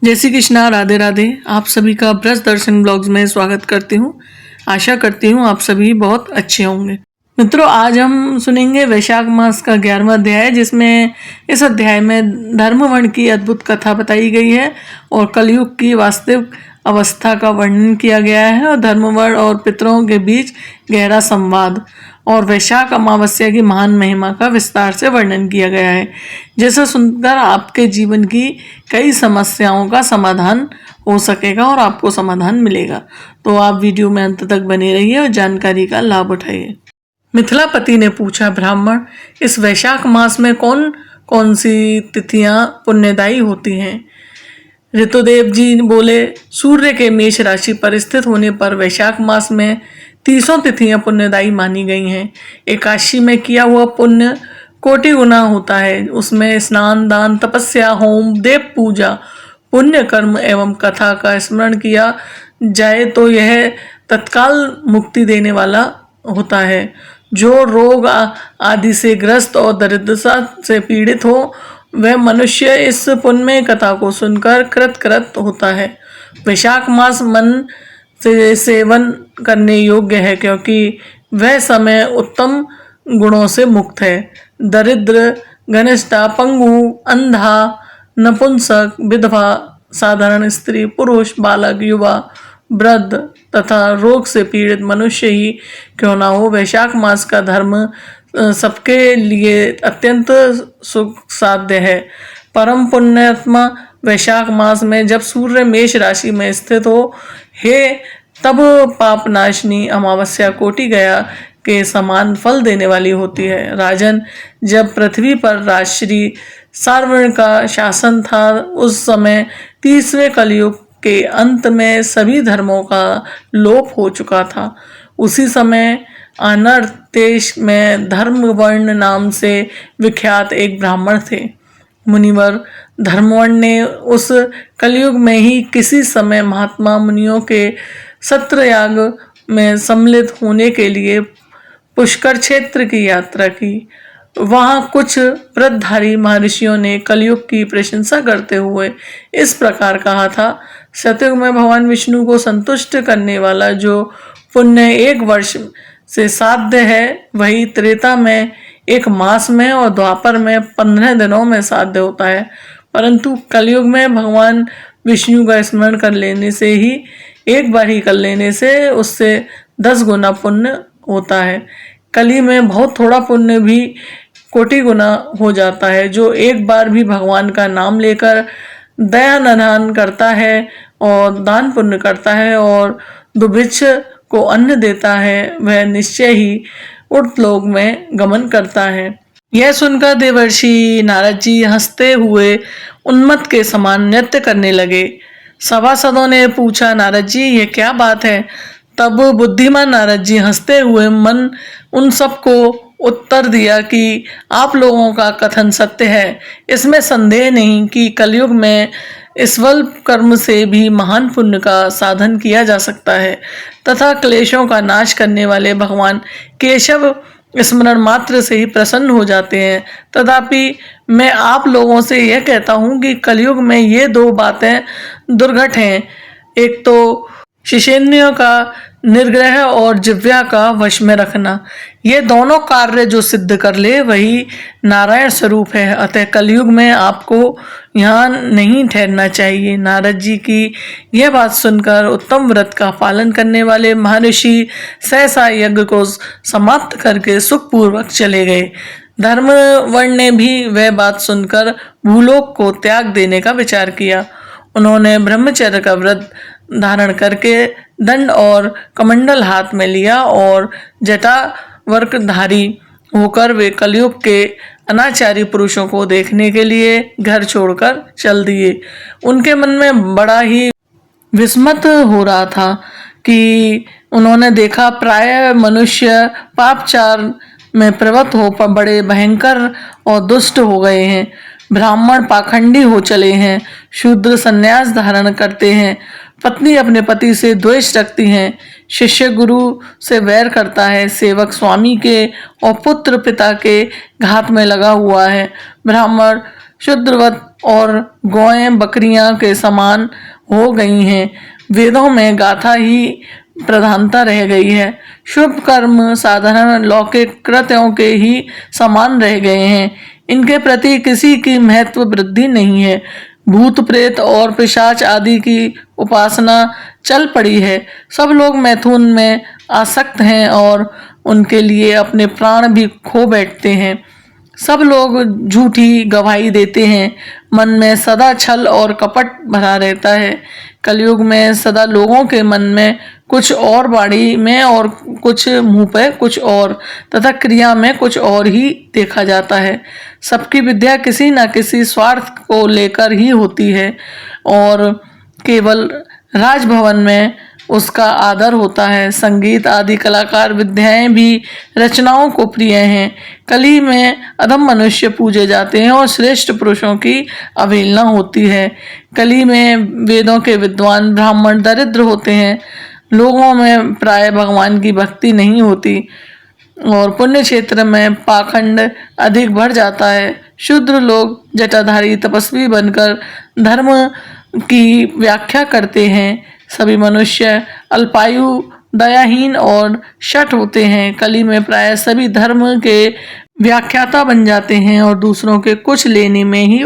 जय श्री कृष्णा, राधे राधे। आप सभी का ब्रज दर्शन ब्लॉग्स में स्वागत करती हूँ। आशा करती हूँ आप सभी बहुत अच्छे होंगे। मित्रों, आज हम सुनेंगे वैशाख मास का 11वां अध्याय, जिसमें इस अध्याय में धर्म वर्ण की अद्भुत कथा बताई गई है और कलयुग की वास्तविक अवस्था का वर्णन किया गया है और धर्म वर्ण और पितरों के बीच गहरा संवाद और वैशाख अमावस्या की महान महिमा का विस्तार से वर्णन किया गया है, जिसे सुनकर आपके जीवन की कई समस्याओं का समाधान हो सकेगा और आपको समाधान मिलेगा। तो आप वीडियो में अंत तक बने रहिए और जानकारी का लाभ उठाइए। मिथिलापति ने पूछा, ब्राह्मण, इस वैशाख मास में कौन कौन सी तिथियां पुण्यदायी होती हैं? ऋतुदेव जी बोले, सूर्य के मेष राशि पर स्थित होने पर वैशाख मास में 30 तिथियां पुण्यदायी मानी गई हैं। एकादशी में किया हुआ पुण्य कोटि गुना होता है। उसमें स्नान, दान, तपस्या, होम, देव पूजा, पुण्य कर्म एवं कथा का स्मरण किया जाए तो यह तत्काल मुक्ति देने वाला होता है। जो रोग आदि से ग्रस्त और दरिद्रता से पीड़ित हो, वह मनुष्य इस पुण्य कथा को सुनकर कृत होता है। वैशाख मास मन से सेवन करने योग्य है, क्योंकि वह समय उत्तम गुणों से मुक्त है। दरिद्र, घनिष्ठा, पंगु, अंधा, नपुंसक, विधवा, साधारण स्त्री, पुरुष, बालक, युवा, वृद्ध तथा रोग से पीड़ित मनुष्य ही क्यों ना हो, वैशाख मास का धर्म सबके लिए अत्यंत सुख साध्य है। परम पुण्यात्मा वैशाख मास में जब सूर्य मेष राशि में स्थित हो, हे तब पाप नाशनी अमावस्या कोटि गया के समान फल देने वाली होती है। राजन, जब पृथ्वी पर राजश्री सार्वर्ण का शासन था, उस समय 30वें कलयुग के अंत में सभी धर्मों का लोप हो चुका था। उसी समय अनर्थ देश में धर्म वर्ण नाम से विख्यात एक ब्राह्मण थे। मुनिवर धर्मवर्ण ने उस कलयुग में ही किसी समय महात्मा मुनियों के सत्रयाग में सम्मिलित होने के लिए पुष्कर क्षेत्र की यात्रा की। वहां कुछ व्रतधारी महर्षियों ने कलयुग की प्रशंसा करते हुए इस प्रकार कहा था, सतयुग में भगवान विष्णु को संतुष्ट करने वाला जो पुण्य 1 वर्ष से साध्य है, वही त्रेता में 1 मास में और द्वापर में 15 दिनों में साध्य होता है। परंतु कलयुग में भगवान विष्णु का स्मरण कर लेने से ही, एक बार ही कर लेने से उससे 10 गुना पुण्य होता है। कली में बहुत थोड़ा पुण्य भी कोटि गुना हो जाता है। जो एक बार भी भगवान का नाम लेकर दया निधान करता है और दान पुण्य करता है और दुभिक्ष को अन्न देता है, वह निश्चय ही उर्तलोक में गमन करता है। यह सुनकर देवर्षि नारद जी हंसते हुए उन्मत्त के समान नृत्य करने लगे। सभासदों ने पूछा, नारद जी, ये क्या बात है? तब बुद्धिमान नारद जी हंसते हुए मन उन सबको उत्तर दिया कि आप लोगों का कथन सत्य है। इसमें संदेह नहीं कि कलयुग में स्वल्प कर्म से भी महान पुण्य का साधन किया जा सकता है तथा क्लेशों का नाश करने वाले भगवान केशव स्मरण मात्र से ही प्रसन्न हो जाते हैं। तथापि मैं आप लोगों से यह कहता हूँ कि कलयुग में ये 2 बातें दुर्घट हैं। एक तो शिशेन्द्रियों का निर्ग्रह और जिह्वा का वश में रखना। ये दोनों कार्य जो सिद्ध कर ले, वही नारायण स्वरूप है। अतः कलयुग में आपको यहाँ नहीं ठहरना चाहिए। नारद जी की यह बात सुनकर उत्तम व्रत का पालन करने वाले महर्षि सहसा यज्ञ को समाप्त करके सुखपूर्वक चले गए। धर्म वर्ण ने भी वह बात सुनकर भूलोक को त्याग देने का विचार किया। उन्होंने ब्रह्मचर्य का व्रत धारण करके दंड और कमंडल हाथ में लिया और जटा वर्कधारी होकर वे कलयुग के अनाचारी पुरुषों को देखने के लिए घर छोड़कर चल दिए। उनके मन में बड़ा ही विस्मत हो रहा था कि उन्होंने देखा प्राय मनुष्य पापचार में प्रवृत्त हो बड़े भयंकर और दुष्ट हो गए हैं। ब्राह्मण पाखंडी हो चले हैं, शूद्र संन्यास धारण करते हैं, पत्नी अपने पति से द्वेष रखती हैं, शिष्य गुरु से वैर करता है, सेवक स्वामी के और पुत्र पिता के घात में लगा हुआ है। ब्राह्मण शूद्रवत और गौएं बकरियां के समान हो गई हैं। वेदों में गाथा ही प्रधानता रह गई है। शुभ कर्म साधारण लौकिक कृत्यों के ही समान रह गए हैं। इनके प्रति किसी की महत्व वृद्धि नहीं है। भूत प्रेत और पिशाच आदि की उपासना चल पड़ी है। सब लोग मैथुन में आसक्त हैं और उनके लिए अपने प्राण भी खो बैठते हैं। सब लोग झूठी गवाही देते हैं। मन में सदा छल और कपट भरा रहता है। कलयुग में सदा लोगों के मन में कुछ और, वाणी में और कुछ, मुंह पे कुछ और तथा क्रिया में कुछ और ही देखा जाता है। सबकी विद्या किसी न किसी स्वार्थ को लेकर ही होती है और केवल राजभवन में उसका आदर होता है। संगीत आदि कलाकार विद्याएं भी रचनाओं को प्रिय हैं। कली में अधम मनुष्य पूजे जाते हैं और श्रेष्ठ पुरुषों की अवहेलना होती है। कली में वेदों के विद्वान ब्राह्मण दरिद्र होते हैं। लोगों में प्राय भगवान की भक्ति नहीं होती और पुण्य क्षेत्र में पाखंड अधिक बढ़ जाता है। शूद्र लोग जटाधारी तपस्वी बनकर धर्म की व्याख्या करते हैं। सभी मनुष्य अल्पायु, दयाहीन और शठ होते हैं। कली में प्राय सभी धर्म के व्याख्याता बन जाते हैं और दूसरों के कुछ लेने में ही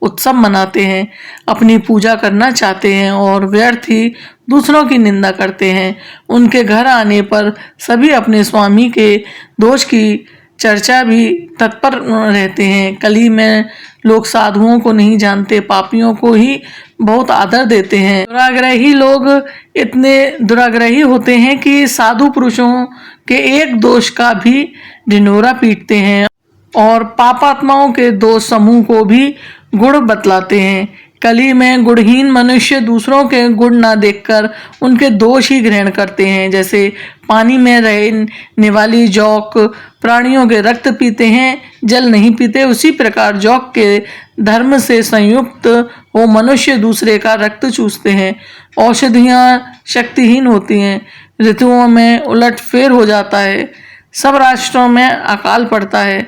उत्सव मनाते हैं। अपनी पूजा करना चाहते हैं और व्यर्थ ही दूसरों की निंदा करते हैं। उनके घर आने पर सभी अपने स्वामी के दोष की चर्चा भी तत्पर रहते हैं। कली में लोग साधुओं को नहीं जानते, पापियों को ही बहुत आदर देते हैं। दुराग्रही लोग इतने दुराग्रही होते हैं कि साधु पुरुषों के एक दोष का भी ढिंढोरा पीटते हैं और पापात्माओं के दोष समूह को भी गुण बतलाते हैं। कली में गुणहीन मनुष्य दूसरों के गुण ना देखकर उनके दोष ही ग्रहण करते हैं। जैसे पानी में रहने वाली जौक प्राणियों के रक्त पीते हैं, जल नहीं पीते, उसी प्रकार जौक के धर्म से संयुक्त वो मनुष्य दूसरे का रक्त चूसते हैं। औषधियाँ शक्तिहीन होती हैं। ऋतुओं में उलटफेर हो जाता है। सब राष्ट्रों में अकाल पड़ता है।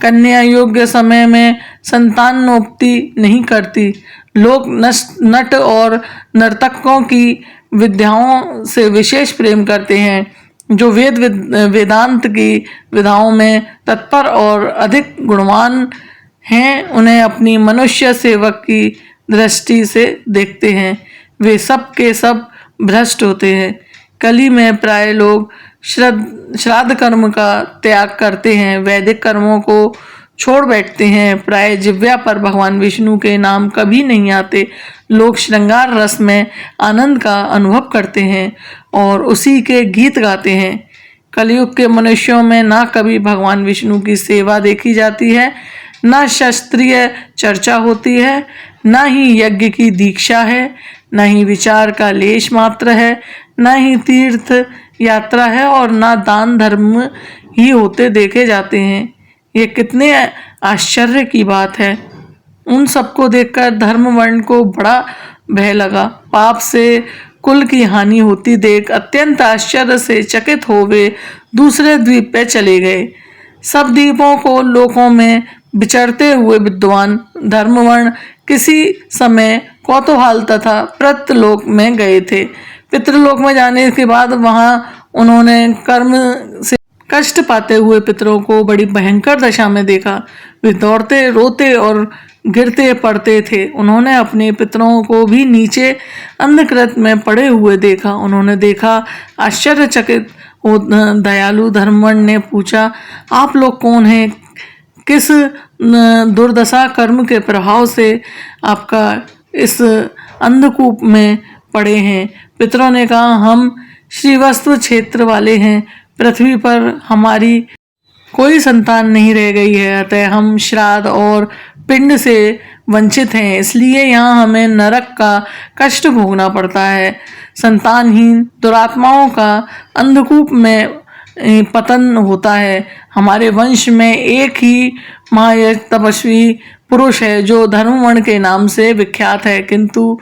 कन्या योग्य समय में संतानोत्पत्ति नहीं करती। लोग नट और नर्तकों की विद्याओं से विशेष प्रेम करते हैं। जो वेदांत की विधाओं में तत्पर और अधिक गुणवान हैं, उन्हें अपनी मनुष्य सेवक की दृष्टि से देखते हैं। वे सब के सब भ्रष्ट होते हैं। कली में प्राय लोग श्राद्ध कर्म का त्याग करते हैं, वैदिक कर्मों को छोड़ बैठते हैं। प्राय जिह्वा पर भगवान विष्णु के नाम कभी नहीं आते। लोग श्रृंगार रस में आनंद का अनुभव करते हैं और उसी के गीत गाते हैं। कलयुग के मनुष्यों में ना कभी भगवान विष्णु की सेवा देखी जाती है, ना शास्त्रीय चर्चा होती है, ना ही यज्ञ की दीक्षा है, ना ही विचार का लेश मात्र है, ना ही तीर्थ यात्रा है और ना दान धर्म ही होते देखे जाते हैं। ये कितने आश्चर्य की बात है। उन सबको देखकर धर्म वर्ण को बड़ा भय लगा। पाप से कुल की हानि होती देख अत्यंत आश्चर्य से चकित हो वे दूसरे द्वीप पे चले गए। सब द्वीपों को लोकों में विचरते हुए विद्वान धर्मवर्ण किसी समय कौतूहल तथा प्रत्यलोक में गए थे। पितृलोक में जाने के बाद वहां उन्होंने कर्म से कष्ट पाते हुए पितरों को बड़ी भयंकर दशा में देखा। वे दौड़ते, रोते और गिरते पड़ते थे। उन्होंने अपने पितरों को भी नीचे अंधकृत में पड़े हुए देखा। उन्होंने देखा, आश्चर्यचकित हो दयालु धर्मवर्ण ने पूछा, आप लोग कौन हैं? किस दुर्दशा कर्म के प्रभाव से आपका इस अंधकूप में पड़े हैं? पितरों ने कहा, हम श्रीवस्तु क्षेत्र वाले हैं। पृथ्वी पर हमारी कोई संतान नहीं रह गई है, अतः हम श्राद्ध और पिंड से वंचित हैं। इसलिए यहाँ हमें नरक का कष्ट भोगना पड़ता है। संतानहीन दुरात्माओं का अंधकूप में पतन होता है। हमारे वंश में एक ही महायश तपस्वी पुरुष है जो धर्मवर्ण के नाम से विख्यात है, किंतु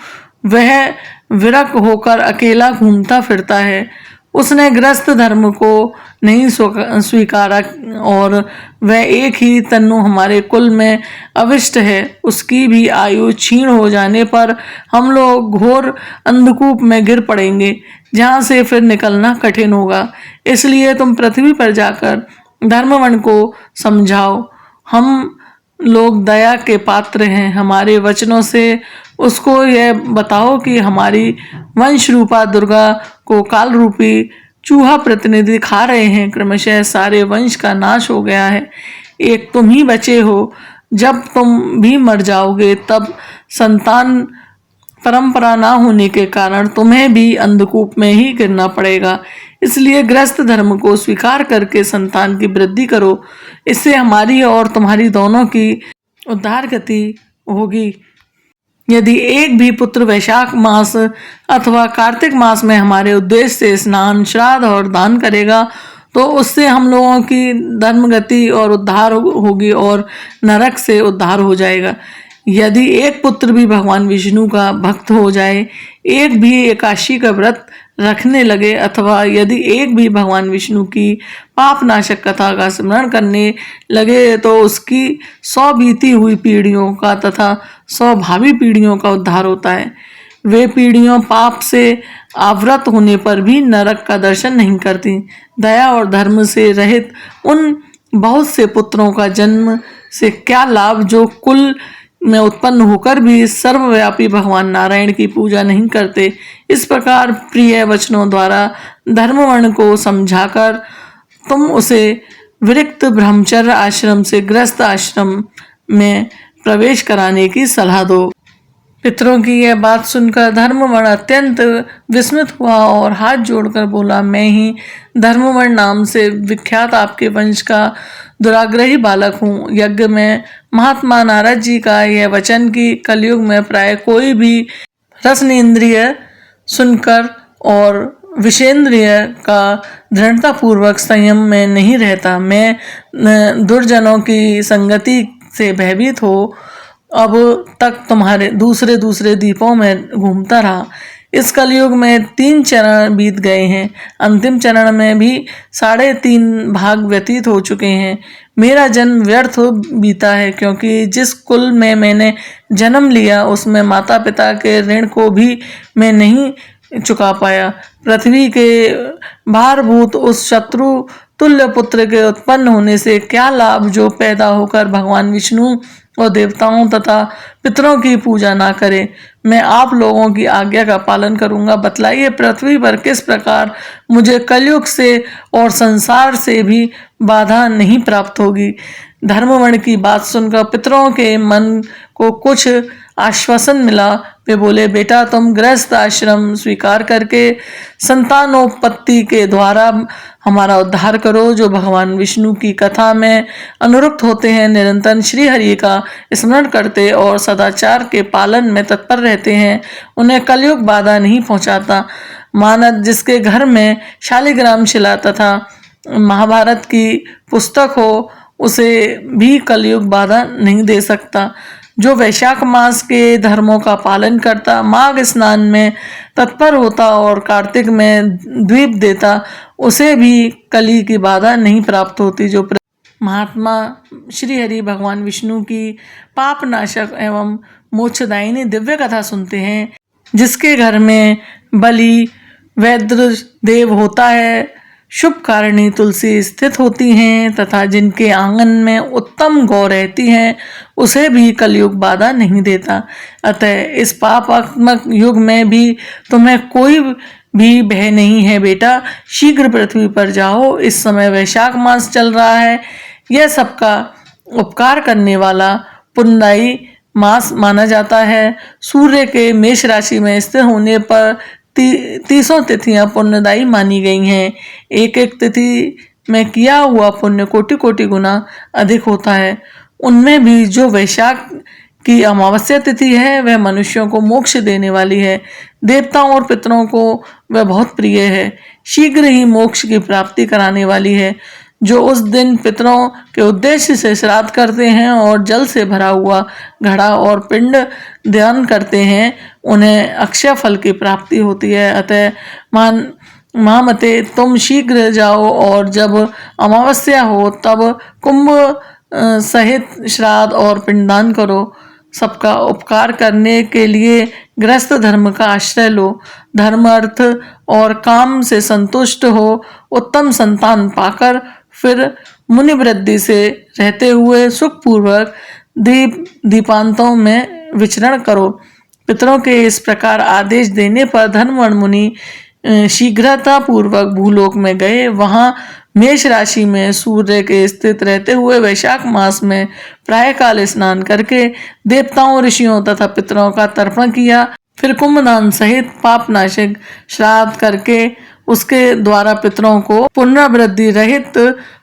वह विरक होकर अकेला घूमता फिरता है। उसने गृहस्थ धर्म को नहीं स्वीकारा और वह एक ही तनु हमारे कुल में अविष्ट है। उसकी भी आयु क्षीण हो जाने पर हम लोग घोर अंधकूप में गिर पड़ेंगे, जहाँ से फिर निकलना कठिन होगा। इसलिए तुम पृथ्वी पर जाकर धर्मवन को समझाओ। हम लोग दया के पात्र हैं। हमारे वचनों से उसको यह बताओ कि हमारी वंश रूपा दुर्गा को काल रूपी चूहा प्रतिनिधि खा रहे हैं। क्रमशः सारे वंश का नाश हो गया है, एक तुम ही बचे हो। जब तुम भी मर जाओगे तब संतान परंपरा ना होने के कारण तुम्हें भी अंधकूप में ही गिरना पड़ेगा। इसलिए गृहस्थ धर्म को स्वीकार करके संतान की वृद्धि करो। इससे हमारी और तुम्हारी दोनों की उद्धार गति होगी। यदि एक भी पुत्र वैशाख मास अथवा कार्तिक मास में हमारे उद्देश्य से स्नान, श्राद्ध और दान करेगा तो उससे हम लोगों की धर्म गति और उद्धार होगी और नरक से उद्धार हो जाएगा। यदि एक पुत्र भी भगवान विष्णु का भक्त हो जाए, एक भी एकादशी का व्रत रखने लगे, अथवा यदि एक भी भगवान विष्णु की पापनाशक कथा का स्मरण करने लगे तो उसकी 100 बीती हुई पीढ़ियों का तथा 100 भावी पीढ़ियों का उद्धार होता है। वे पीढ़ियों पाप से आवृत होने पर भी नरक का दर्शन नहीं करती। दया और धर्म से रहित उन बहुत से पुत्रों का जन्म से क्या लाभ जो कुल में उत्पन्न होकर भी सर्वव्यापी भगवान नारायण की पूजा नहीं करते। इस प्रकार प्रिय वचनों द्वारा धर्मवर्ण को समझाकर तुम उसे विरक्त ब्रह्मचर्य आश्रम से गृहस्थ आश्रम में प्रवेश कराने की सलाह दो। पितरों की यह बात सुनकर धर्मवर्ण अत्यंत विस्मित हुआ और हाथ जोड़कर बोला, मैं ही धर्मवर्ण नाम से विख्यात आपके वंश का दुराग्रही बालक हूँ। यज्ञ में महात्मा नारद जी का यह वचन कि कलयुग में प्राय कोई भी रसनेन्द्रिय सुनकर और विषेंद्रिय का दृढ़ता पूर्वक संयम में नहीं रहता। मैं दुर्जनों की संगति से भयभीत हो अब तक तुम्हारे दूसरे द्वीपों में घूमता रहा। इस कलयुग में 3 चरण बीत गए हैं, अंतिम चरण में भी 3.5 भाग व्यतीत हो चुके हैं। मेरा जन्म व्यर्थ बीता है, क्योंकि जिस कुल में मैंने जन्म लिया उसमें माता पिता के ऋण को भी मैं नहीं चुका पाया। पृथ्वी के भारभूत उस शत्रु तुल्य पुत्र के उत्पन्न होने से क्या लाभ जो पैदा होकर भगवान विष्णु और देवताओं तथा पितरों की पूजा ना करे। मैं आप लोगों की आज्ञा का पालन करूंगा। बतलाइए पृथ्वी पर किस प्रकार मुझे कलयुग से और संसार से भी बाधा नहीं प्राप्त होगी। धर्मवर्ण की बात सुनकर पितरों के मन को कुछ आश्वासन मिला। वे बोले, बेटा तुम गृहस्थ आश्रम स्वीकार करके संतानोत्पत्ति के द्वारा हमारा उद्धार करो। जो भगवान विष्णु की कथा में अनुरक्त होते हैं, निरंतर श्री हरि का स्मरण करते और सदाचार के पालन में तत्पर रहते हैं, उन्हें कलयुग बाधा नहीं पहुंचाता। मानद जिसके घर में शालिग्राम शिला तथा महाभारत की पुस्तक हो, उसे भी कलयुग बाधा नहीं दे सकता। जो वैशाख मास के धर्मों का पालन करता, माघ स्नान में तत्पर होता और कार्तिक में द्वीप देता, उसे भी कली की बाधा नहीं प्राप्त होती। जो महात्मा श्री हरि भगवान विष्णु की पापनाशक एवं मोक्षदायिनी दिव्य कथा सुनते हैं, जिसके घर में बलि वैद्य देव होता है, शुभ कारिणी तुलसी स्थित होती हैं तथा जिनके आंगन में उत्तम गौ रहती हैं, उसे भी कलयुग बाधा नहीं देता। अतः इस पापात्मक युग में भी तुम्हें कोई भी भय नहीं है। बेटा शीघ्र पृथ्वी पर जाओ। इस समय वैशाख मास चल रहा है। यह सबका उपकार करने वाला पुण्यदायी मास माना जाता है। सूर्य के मेष राशि में स्थिर होने पर 30 तिथियां पुण्यदायी मानी गई हैं। एक एक तिथि में किया हुआ पुण्य कोटि कोटि गुना अधिक होता है। उनमें भी जो वैशाख की अमावस्या तिथि है, वह मनुष्यों को मोक्ष देने वाली है। देवताओं और पितरों को वह बहुत प्रिय है, शीघ्र ही मोक्ष की प्राप्ति कराने वाली है। जो उस दिन पितरों के उद्देश्य से श्राद्ध करते हैं और जल से भरा हुआ घड़ा और पिंड दान करते हैं, उन्हें अक्षय फल की प्राप्ति होती है। अतः महामते तुम शीघ्र जाओ और जब अमावस्या हो तब कुंभ सहित श्राद्ध और पिंडदान करो। सबका उपकार करने के लिए गृहस्थ धर्म का आश्रय लो। धर्म अर्थ और काम से संतुष्ट हो उत्तम संतान पाकर फिर मुनि वृद्धि से रहते हुए सुखपूर्वक दीपांतों में विचरण करो। पितरों के इस प्रकार आदेश देने पर धर्मवर्ण मुनि शीघ्रता पूर्वक भूलोक में गए। वहां मेष राशि में सूर्य के स्थित रहते हुए वैशाख मास में प्रायःकाल स्नान करके देवताओं, ऋषियों तथा पितरों का तर्पण किया। फिर कुंभदान सहित पापनाशक श्राद्ध करके उसके द्वारा पितरों को पुनरावृत्ति रहित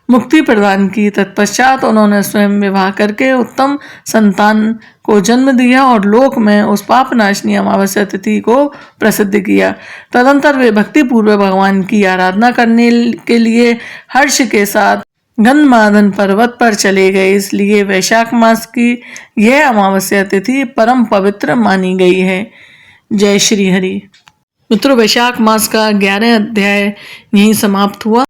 मुक्ति प्रदान की। तत्पश्चात उन्होंने स्वयं विवाह करके उत्तम संतान को जन्म दिया और लोक में उस पापनाशनी अमावस्या तिथि को प्रसिद्ध किया। तदंतर वे भक्ति पूर्वक भगवान की आराधना करने के लिए हर्ष के साथ गंधमादन पर्वत पर चले गए। इसलिए वैशाख मास की यह अमावस्या तिथि परम पवित्र मानी गई है। जय श्री हरि। मित्रों, वैशाख मास का 11 अध्याय यहीं समाप्त हुआ।